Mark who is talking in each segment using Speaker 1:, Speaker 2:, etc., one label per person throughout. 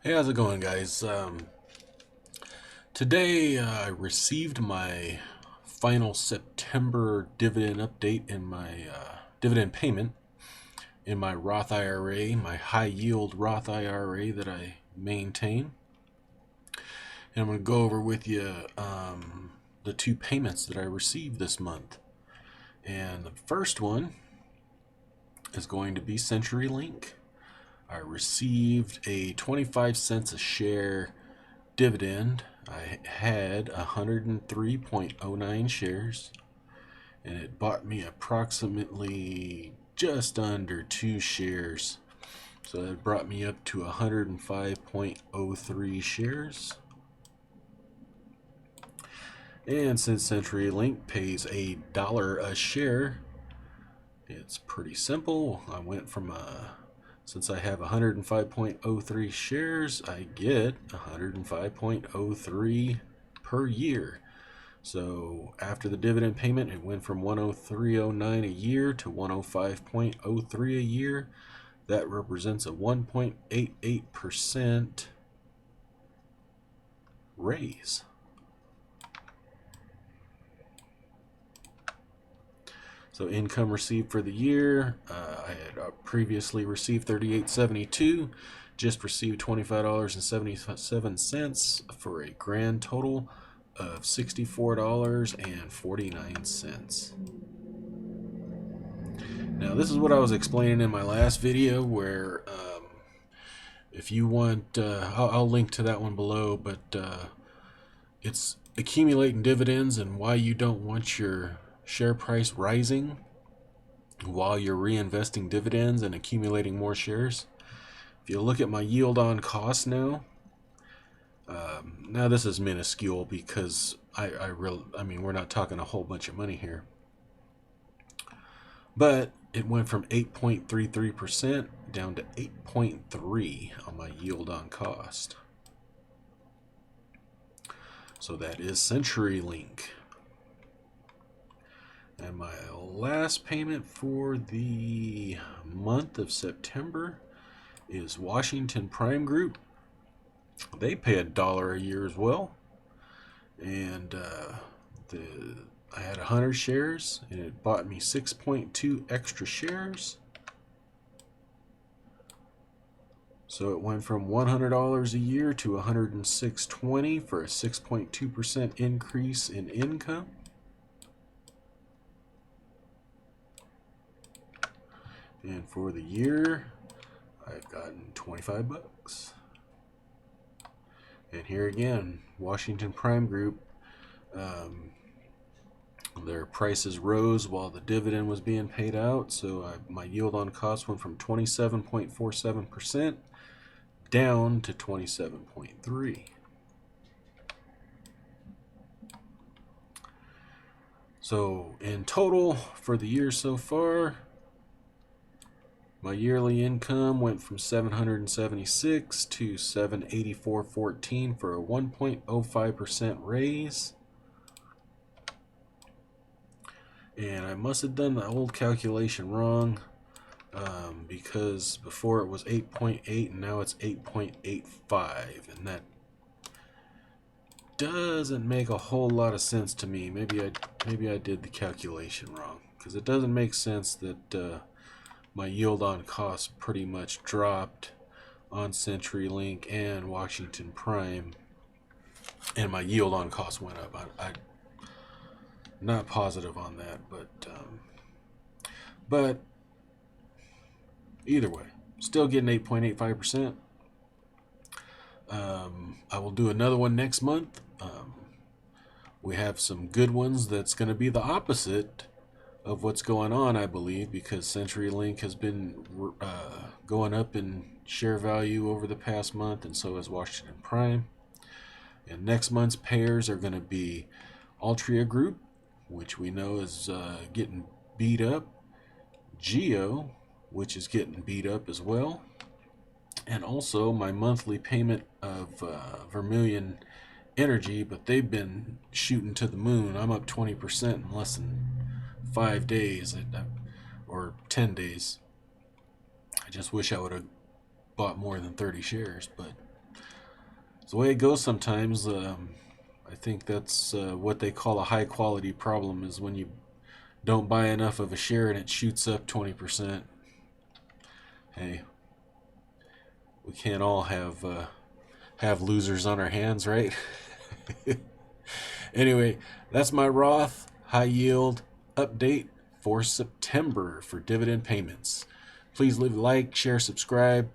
Speaker 1: Hey, how's it going, guys? Today I received my final September dividend update in my dividend payment in my Roth IRA, my high yield Roth IRA that I maintain. And I'm going to go over with you the two payments that I received this month. And the first one is going to be Centurylink. I received a 25 cents a share dividend. I had 103.09 shares, and it bought me approximately just under 2 shares. So that brought me up to 105.03 shares. And since Centurylink pays $1 a share, it's pretty simple. I went from since I have 105.03 shares, I get 105.03 per year. So after the dividend payment, it went from 103.09 a year to 105.03 a year. That represents a 1.88% raise. So income received for the year, I had previously received $38.72, just received $25.77 for a grand total of $64.49. Now this is what I was explaining in my last video, where if you want, I'll link to that one below, but it's accumulating dividends and why you don't want your share price rising while you're reinvesting dividends and accumulating more shares. If you look at my yield on cost now, now this is minuscule because I mean, we're not talking a whole bunch of money here, but it went from 8.33% down to 8.3 on my yield on cost. So that is Centurylink. And my last payment for the month of September is Washington Prime Group. They pay $1 a year as well. And I had 100 shares, and it bought me 6.2 extra shares. So it went from $100 a year to $106.20 for a 6.2% increase in income. And for the year, I've gotten 25 bucks. And here again, Washington Prime Group, their prices rose while the dividend was being paid out. So my yield on cost went from 27.47% down to 27.3%. So in total for the year so far, my yearly income went from $776 to $784.14 for a 1.05% raise. And I must have done the old calculation wrong, because before it was 8.8 and now it's 8.85, and that doesn't make a whole lot of sense to me. Maybe I did the calculation wrong, because it doesn't make sense that my yield on cost pretty much dropped on Centurylink and Washington Prime, and my yield on cost went up. I'm not positive on that, but either way, still getting 8.85%. I will do another one next month. We have some good ones that's going to be the opposite of what's going on, I believe, because Centurylink has been going up in share value over the past month, and so has Washington Prime. And next month's pairs are going to be Altria Group, which we know is getting beat up, Geo, which is getting beat up as well, and also my monthly payment of Vermilion Energy, but they've been shooting to the moon. I'm up 20% in less than 5 days, or 10 days. I just wish I would have bought more than 30 shares, but the way it goes sometimes. I think that's what they call a high quality problem, is when you don't buy enough of a share and it shoots up 20%. Hey, we can't all have losers on our hands, right? Anyway, that's my Roth high yield update for September for dividend payments. Please leave a like, share, subscribe,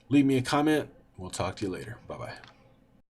Speaker 1: leave me a comment. We'll talk to you later. Bye-bye.